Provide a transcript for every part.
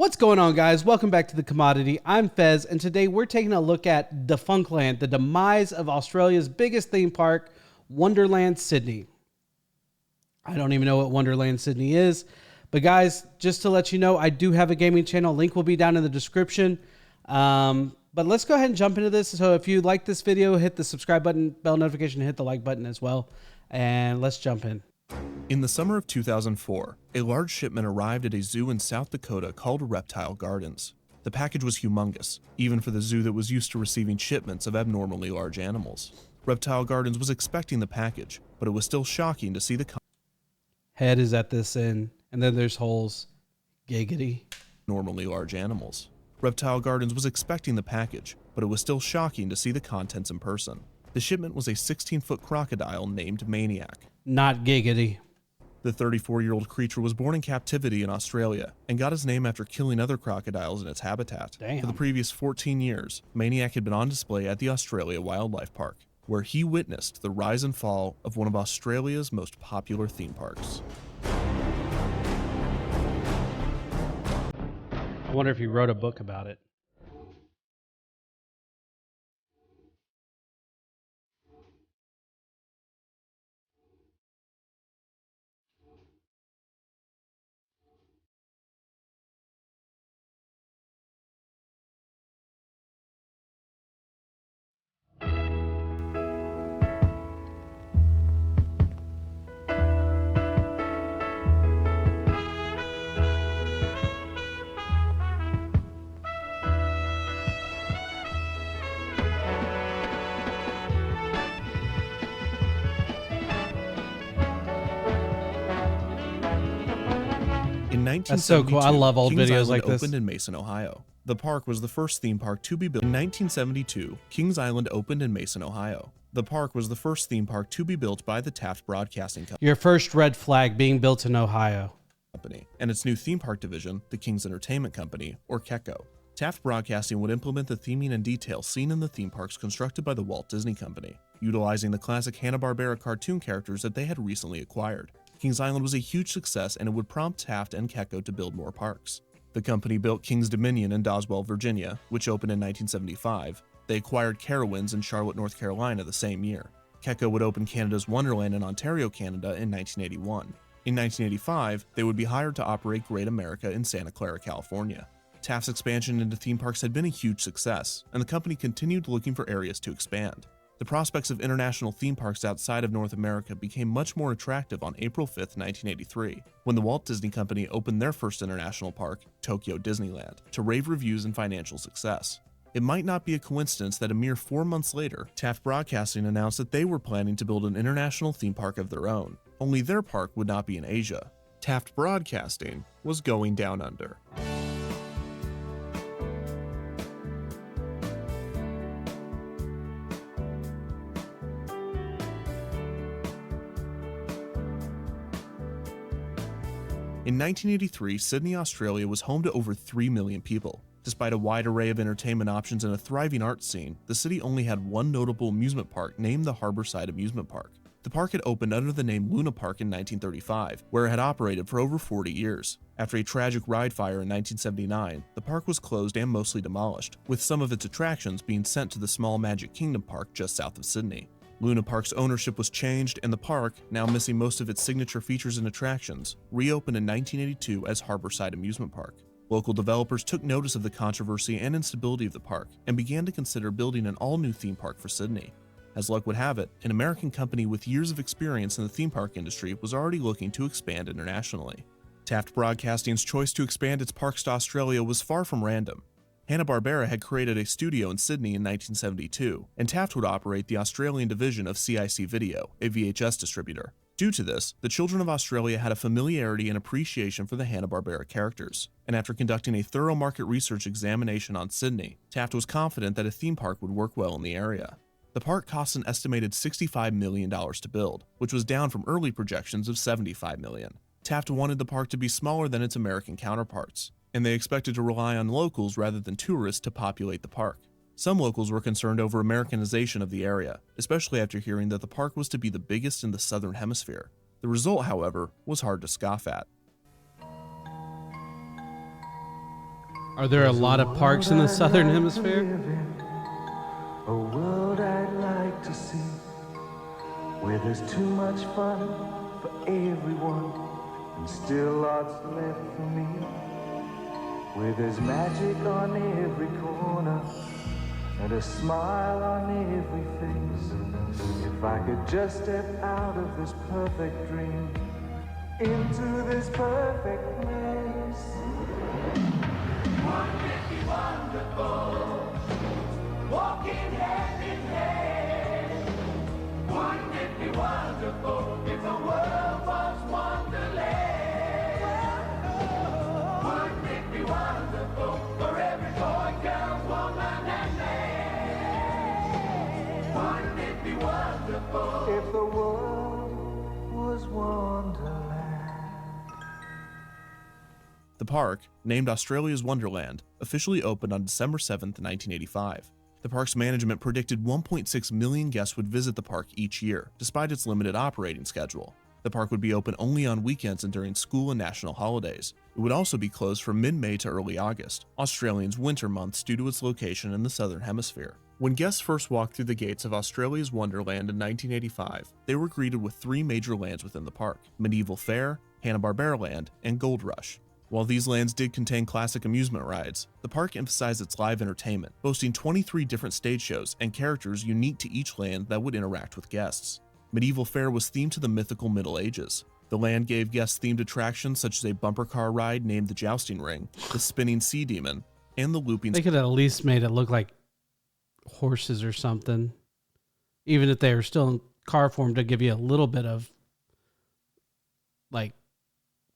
What's going on, guys? Welcome back to The Commodity. I'm Fez, and today we're taking a look at Defunctland, the demise of Australia's biggest theme park, Wonderland Sydney. I don't even know what Wonderland Sydney is, but guys, just to let you know, I do have a gaming channel. Link will be down in the description. But let's go ahead and jump into this. So if you like this video, hit the subscribe button, bell notification, hit the like button as well, and let's jump in. In the summer of 2004, a large shipment arrived at a zoo in South Dakota called Reptile Gardens. The package was humongous, even for the zoo that was used to receiving shipments of abnormally large animals. Reptile Gardens was expecting the package, but it was still shocking to see the Head is at this end, and then there's holes. Giggity. abnormally large animals. Reptile Gardens was expecting the package, but it was still shocking to see the contents in person. The shipment was a 16-foot crocodile named Maniac. Not giggity. The 34-year-old creature was born in captivity in Australia and got his name after killing other crocodiles in its habitat. Damn. For the previous 14 years, Maniac had been on display at the Australia Wildlife Park, where he witnessed the rise and fall of one of Australia's most popular theme parks. I wonder if he wrote a book about it. In 1972, That's so cool. I love old Kings videos Island like this. opened in Mason, Ohio. The park was the first theme park to be built. In 1972, Kings Island opened in Mason, Ohio. The park was the first theme park to be built by the Taft Broadcasting Your first red flag being built in Ohio. Company, and its new theme park division, the Kings Entertainment Company, or KECO. Taft Broadcasting would implement the theming and details seen in the theme parks constructed by the Walt Disney Company, utilizing the classic Hanna-Barbera cartoon characters that they had recently acquired. Kings Island was a huge success, and it would prompt Taft and KECO to build more parks. The company built Kings Dominion in Doswell, Virginia, which opened in 1975. They acquired Carowinds in Charlotte, North Carolina the same year. KECO would open Canada's Wonderland in Ontario, Canada in 1981. In 1985, they would be hired to operate Great America in Santa Clara, California. Taft's expansion into theme parks had been a huge success, and the company continued looking for areas to expand. The prospects of international theme parks outside of North America became much more attractive on April 5, 1983, when the Walt Disney Company opened their first international park, Tokyo Disneyland, to rave reviews and financial success. It might not be a coincidence that a mere 4 months later, Taft Broadcasting announced that they were planning to build an international theme park of their own, only their park would not be in Asia. Taft Broadcasting was going down under. In 1983, Sydney, Australia was home to over 3 million people. Despite a wide array of entertainment options and a thriving art scene, the city only had one notable amusement park named the Harborside Amusement Park. The park had opened under the name Luna Park in 1935, where it had operated for over 40 years. After a tragic ride fire in 1979, the park was closed and mostly demolished, with some of its attractions being sent to the small Magic Kingdom Park just south of Sydney. Luna Park's ownership was changed, and the park, now missing most of its signature features and attractions, reopened in 1982 as Harborside Amusement Park. Local developers took notice of the controversy and instability of the park and began to consider building an all-new theme park for Sydney. As luck would have it, an American company with years of experience in the theme park industry was already looking to expand internationally. Taft Broadcasting's choice to expand its parks to Australia was far from random. Hanna-Barbera had created a studio in Sydney in 1972, and Taft would operate the Australian division of CIC Video, a VHS distributor. Due to this, the children of Australia had a familiarity and appreciation for the Hanna-Barbera characters, and after conducting a thorough market research examination on Sydney, Taft was confident that a theme park would work well in the area. The park cost an estimated $65 million to build, which was down from early projections of $75 million. Taft wanted the park to be smaller than its American counterparts, and they expected to rely on locals rather than tourists to populate the park. Some locals were concerned over Americanization of the area, especially after hearing that the park was to be the biggest in the Southern Hemisphere. The result, however, was hard to scoff at. Are there a lot of parks in the southern hemisphere? A world I'd like to see, where there's too much fun for everyone, and still lots left for me, where there's magic on every corner, and a smile on every face. If I could just step out of this perfect dream, into this perfect place. Wouldn't it be wonderful, walking hand in hand? Wouldn't it be wonderful if the world was Wonderland? Wouldn't it be wonderful for every boy, girl, woman, and man? Wouldn't it be wonderful if the world was Wonderland? The park, named Australia's Wonderland, officially opened on December 7, 1985. The park's management predicted 1.6 million guests would visit the park each year, despite its limited operating schedule. The park would be open only on weekends and during school and national holidays. It would also be closed from mid-May to early August, Australians' winter months due to its location in the southern hemisphere. When guests first walked through the gates of Australia's Wonderland in 1985, they were greeted with three major lands within the park: Medieval Fair, Hanna-Barbera Land, and Gold Rush. While these lands did contain classic amusement rides, the park emphasized its live entertainment, boasting 23 different stage shows and characters unique to each land that would interact with guests. Medieval Fair was themed to the mythical Middle Ages. The land gave guests themed attractions such as a bumper car ride named the Jousting Ring, the Spinning Sea Demon, and the Looping. They could have at least made it look like horses or something, even if they were still in car form, to give you a little bit of like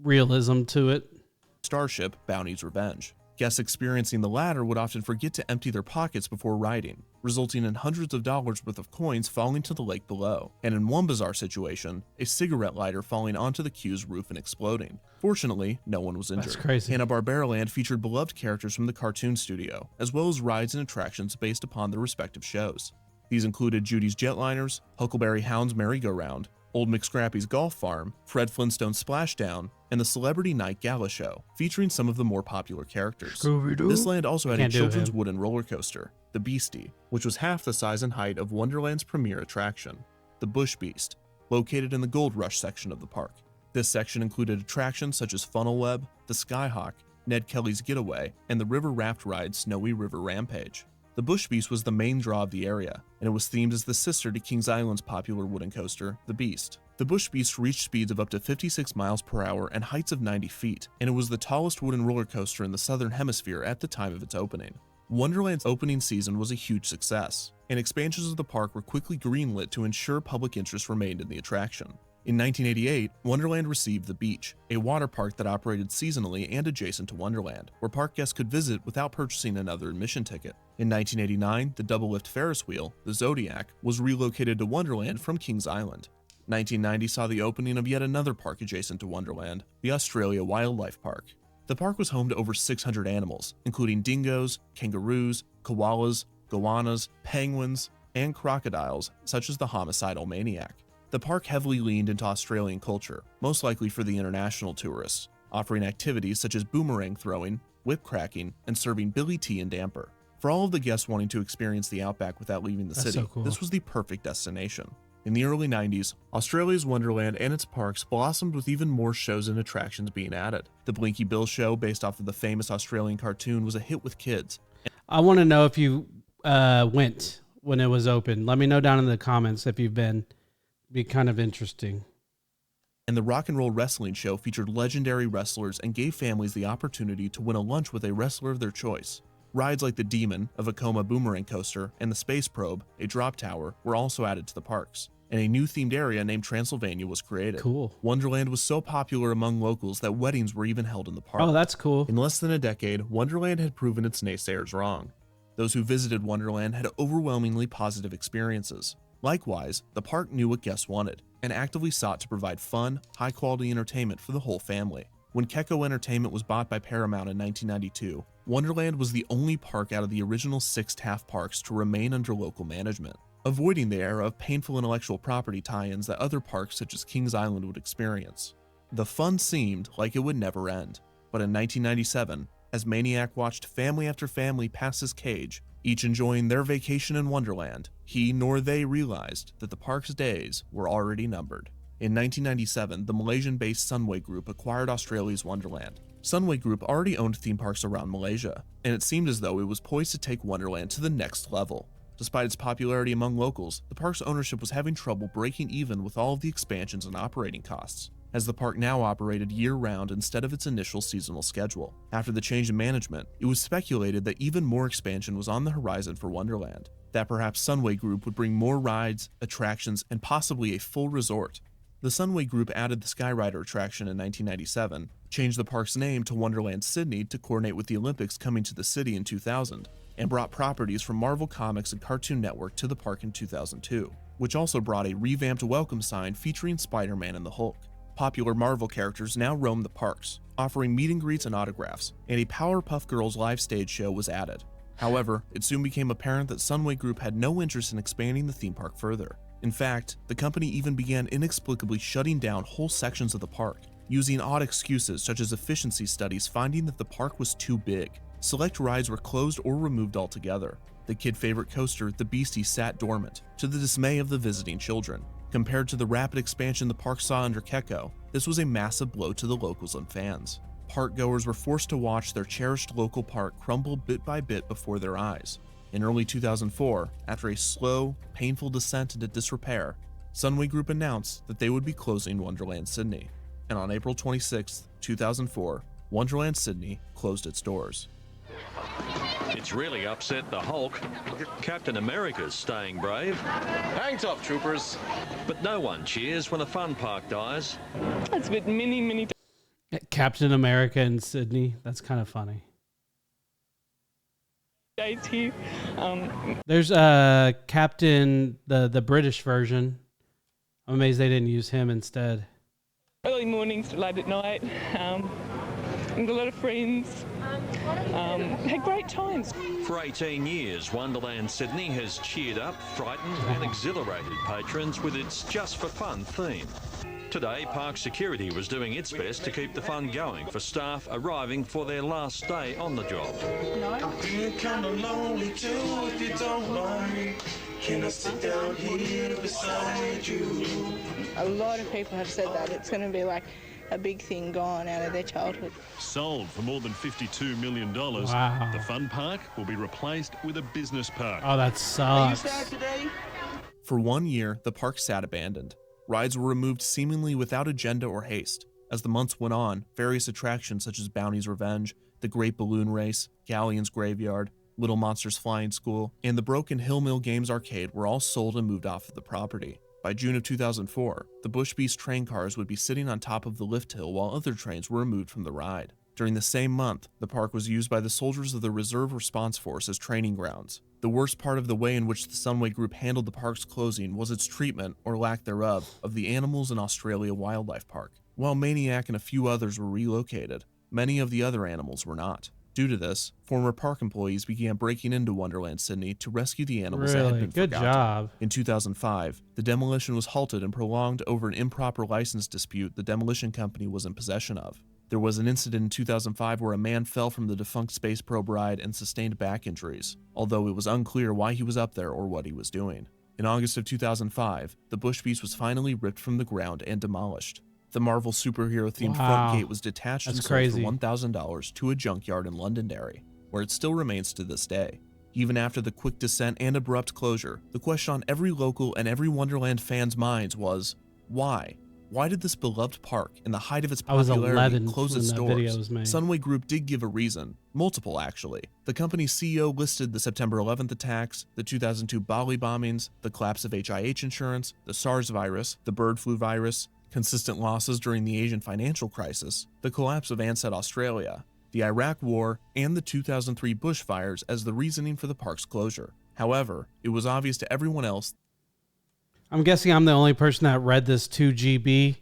realism to it. Starship, Bounty's Revenge. Guests experiencing the latter would often forget to empty their pockets before riding, resulting in hundreds of dollars worth of coins falling to the lake below, and in one bizarre situation, a cigarette lighter falling onto the queue's roof and exploding. Fortunately, no one was injured. That's crazy. Hanna-Barbera Land featured beloved characters from the cartoon studio, as well as rides and attractions based upon their respective shows. These included Judy's Jetliners, Huckleberry Hound's Merry-Go-Round, Old McScrappy's Golf Farm, Fred Flintstone's Splashdown, and the Celebrity Night Gala Show, featuring some of the more popular characters. Scooby-Doo. This land also had a Can't do children's him. wooden roller coaster, the Beastie, which was half the size and height of Wonderland's premier attraction, the Bush Beast, located in the Gold Rush section of the park. This section included attractions such as Funnel Web, the Skyhawk, Ned Kelly's Getaway, and the river raft ride Snowy River Rampage. The Bush Beast was the main draw of the area, and it was themed as the sister to Kings Island's popular wooden coaster, the Beast. The Bush Beast reached speeds of up to 56 miles per hour and heights of 90 feet, and it was the tallest wooden roller coaster in the southern hemisphere at the time of its opening. Wonderland's opening season was a huge success, and expansions of the park were quickly greenlit to ensure public interest remained in the attraction. In 1988, Wonderland received The Beach, a water park that operated seasonally and adjacent to Wonderland, where park guests could visit without purchasing another admission ticket. In 1989, the double-lift Ferris wheel, the Zodiac, was relocated to Wonderland from Kings Island. 1990 saw the opening of yet another park adjacent to Wonderland, the Australia Wildlife Park. The park was home to over 600 animals, including dingoes, kangaroos, koalas, goannas, penguins, and crocodiles, such as the homicidal Maniac. The park heavily leaned into Australian culture, most likely for the international tourists, offering activities such as boomerang throwing, whip cracking, and serving billy tea and damper. For all of the guests wanting to experience the outback without leaving the That's city, so cool. this was the perfect destination. In the early 90s, Australia's Wonderland and its parks blossomed with even more shows and attractions being added. The Blinky Bill show, based off of the famous Australian cartoon, was a hit with kids. I want to know if you went when it was open. Let me know down in the comments if you've been. Be kind of interesting. And the Rock and Roll Wrestling show featured legendary wrestlers and gave families the opportunity to win a lunch with a wrestler of their choice. Rides like the Demon, a Vekoma boomerang coaster, and the Space Probe, a drop tower, were also added to the parks, and a new themed area named Transylvania was created. Cool. Wonderland was so popular among locals that weddings were even held in the park. Oh, that's cool. In less than a decade, Wonderland had proven its naysayers wrong. Those who visited Wonderland had overwhelmingly positive experiences. Likewise, the park knew what guests wanted, and actively sought to provide fun, high-quality entertainment for the whole family. When Keko Entertainment was bought by Paramount in 1992, Wonderland was the only park out of the original 6 TAF parks to remain under local management, avoiding the era of painful intellectual property tie-ins that other parks such as Kings Island would experience. The fun seemed like it would never end, but in 1997, As Maniac watched family after family pass his cage, each enjoying their vacation in Wonderland, he nor they realized that the park's days were already numbered. In 1997, the Malaysian-based Sunway Group acquired Australia's Wonderland. Sunway Group already owned theme parks around Malaysia, and it seemed as though it was poised to take Wonderland to the next level. Despite its popularity among locals, the park's ownership was having trouble breaking even with all of the expansions and operating costs, as the park now operated year-round instead of its initial seasonal schedule. After the change in management, it was speculated that even more expansion was on the horizon for Wonderland, that perhaps Sunway Group would bring more rides, attractions, and possibly a full resort. The Sunway Group added the Skyrider attraction in 1997, changed the park's name to Wonderland Sydney to coordinate with the Olympics coming to the city in 2000, and brought properties from Marvel Comics and Cartoon Network to the park in 2002, which also brought a revamped welcome sign featuring Spider-Man and the Hulk. Popular Marvel characters now roam the parks, offering meet and greets and autographs, and a Powerpuff Girls live stage show was added. However, it soon became apparent that Sunway Group had no interest in expanding the theme park further. In fact, the company even began inexplicably shutting down whole sections of the park, using odd excuses such as efficiency studies finding that the park was too big. Select rides were closed or removed altogether. The kid favorite coaster, the Beastie, sat dormant, to the dismay of the visiting children. Compared to the rapid expansion the park saw under Keko, this was a massive blow to the locals and fans. Park goers were forced to watch their cherished local park crumble bit by bit before their eyes. In early 2004, after a slow, painful descent into disrepair, Sunway Group announced that they would be closing Wonderland Sydney. And on April 26, 2004, Wonderland Sydney closed its doors. It's really upset the Hulk. Captain America's staying brave. Hang tough, troopers. But no one cheers when a fun park dies. It's been many Captain America in Sydney. That's kind of funny. days here. There's Captain, the British version. I'm amazed they didn't use him instead. Early mornings to late at night. And a lot of friends. Had great times. For 18 years, Wonderland Sydney has cheered up, frightened and exhilarated patrons with its Just for Fun theme. Today, park security was doing its best to keep the fun going for staff arriving for their last day on the job. I'm feeling kinda lonely too, if you don't mind. Can I sit down here beside you? A lot of people have said that it's going to be like a big thing gone out of their childhood. Sold for more than $52 million, Wow. the fun park will be replaced with a business park. Oh, that Are you sucks. sad today? For 1 year, the park sat abandoned. Rides were removed seemingly without agenda or haste. As the months went on, various attractions such as Bounty's Revenge, the Great Balloon Race, Galleon's Graveyard, Little Monsters Flying School, and the Broken Hill Mill Games Arcade were all sold and moved off of the property. By June of 2004, the Bush Beast train cars would be sitting on top of the lift hill while other trains were removed from the ride. During the same month, the park was used by the soldiers of the Reserve Response Force as training grounds. The worst part of the way in which the Sunway Group handled the park's closing was its treatment, or lack thereof, of the animals in Australia Wildlife Park. While Maniac and a few others were relocated, many of the other animals were not. Due to this, former park employees began breaking into Wonderland Sydney to rescue the animals that had Really? been Good forgotten. job. In 2005, the demolition was halted and prolonged over an improper license dispute the demolition company was in possession of. There was an incident in 2005 where a man fell from the defunct Space Probe ride and sustained back injuries, although it was unclear why he was up there or what he was doing. In August of 2005, the Bush Beast was finally ripped from the ground and demolished. The Marvel superhero-themed Wow. front gate was detached That's and sold crazy. for $1,000 to a junkyard in Londonderry, where it still remains to this day. Even after the quick descent and abrupt closure, the question on every local and every Wonderland fan's minds was, why? Why did this beloved park, in the height of its I was popularity, 11 close when its that doors? video was made. Sunway Group did give a reason, multiple actually. The company's CEO listed the September 11th attacks, the 2002 Bali bombings, the collapse of HIH insurance, the SARS virus, the bird flu virus, consistent losses during the Asian financial crisis, the collapse of Ansett Australia, the Iraq War, and the 2003 bushfires as the reasoning for the park's closure. However, it was obvious to everyone else I'm guessing I'm the only person that read this 2 GB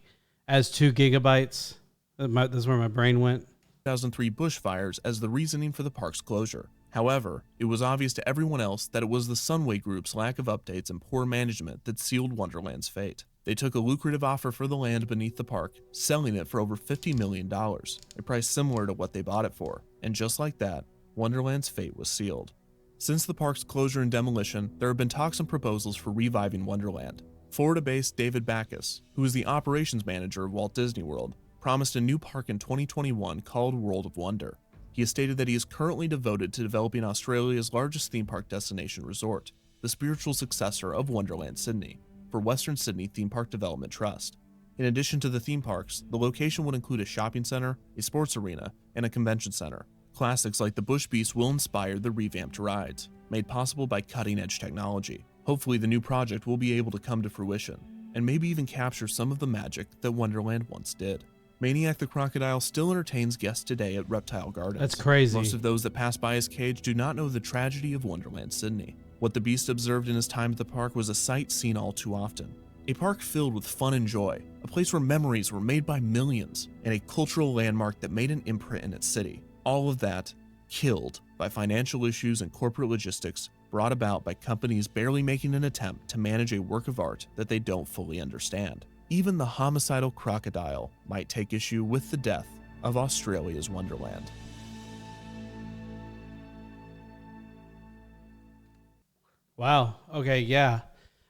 as 2 gigabytes. That's where my brain went. 2003 bushfires as the reasoning for the park's closure. However, it was obvious to everyone else that it was the Sunway Group's lack of updates and poor management that sealed Wonderland's fate. They took a lucrative offer for the land beneath the park, selling it for over $50 million, a price similar to what they bought it for, And just like that, Wonderland's fate was sealed. Since the park's closure and demolition, there have been talks and proposals for reviving Wonderland. Florida-based David Backus, who is the operations manager of Walt Disney World, promised a new park in 2021 called World of Wonder. He has stated that he is currently devoted to developing Australia's largest theme park destination resort, the spiritual successor of Wonderland Sydney, for Western Sydney Theme Park Development Trust. In addition to the theme parks, the location would include a shopping center, a sports arena, and a convention center. Classics like the Bush Beast will inspire the revamped rides, made possible by cutting-edge technology. Hopefully the new project will be able to come to fruition, and maybe even capture some of the magic that Wonderland once did. Maniac the Crocodile still entertains guests today at Reptile Gardens. That's crazy. Most of those that pass by his cage do not know the tragedy of Wonderland Sydney. What the Beast observed in his time at the park was a sight seen all too often. A park filled with fun and joy, a place where memories were made by millions, and a cultural landmark that made an imprint in its city. All of that killed by financial issues and corporate logistics brought about by companies barely making an attempt to manage a work of art that they don't fully understand. Even the homicidal crocodile might take issue with the death of Australia's Wonderland. Wow. Okay. Yeah.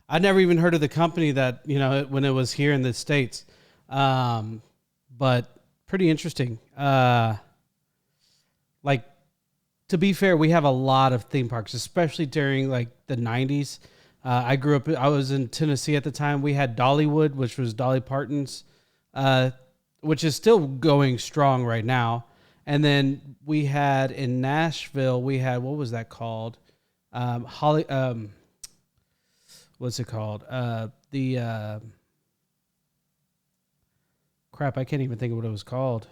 I never even heard of the company that, when it was here in the States. But pretty interesting. To be fair, we have a lot of theme parks, especially during the 90s. I was in Tennessee at the time. We had Dollywood, which was Dolly Parton's, which is still going strong right now. And then we had in Nashville, what was that called? What's it called? Crap, I can't even think of what it was called.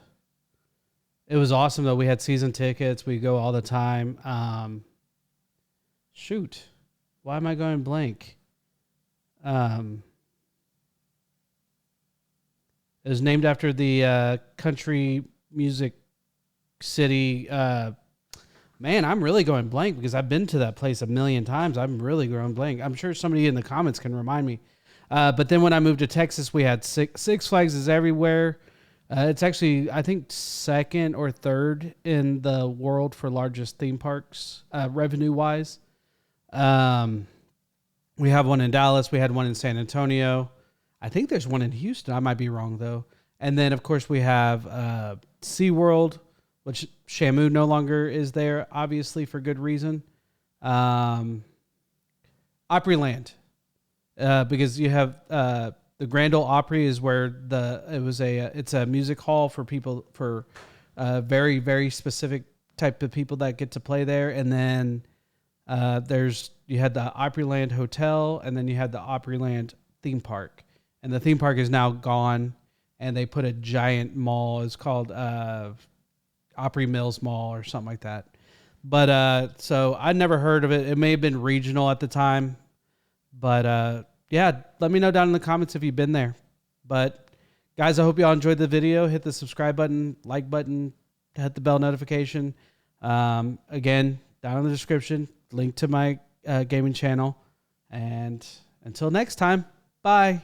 It was awesome though. We had season tickets. We go all the time. Shoot. Why am I going blank? It was named after the country music city. Man, I'm really going blank because I've been to that place a million times. I'm really going blank. I'm sure somebody in the comments can remind me. But then when I moved to Texas, we had Six Flags is everywhere. It's actually, I think, second or third in the world for largest theme parks, revenue-wise. We have one in Dallas. We had one in San Antonio. I think there's one in Houston. I might be wrong, though. And then, of course, we have SeaWorld, which Shamu no longer is there, obviously, for good reason. Opryland, because you have the Grand Ole Opry is where it's a music hall for people, for very, very specific type of people that get to play there. And then you had the Opryland Hotel, and then you had the Opryland theme park. And the theme park is now gone, and they put a giant mall. It's called Opry Mills Mall or something like that. But so I never heard of it. It may have been regional at the time. But yeah, let me know down in the comments if you've been there. But guys, I hope y'all enjoyed the video. Hit the subscribe button, like button, hit the bell notification. Again, down in the description, link to my gaming channel. And until next time, bye.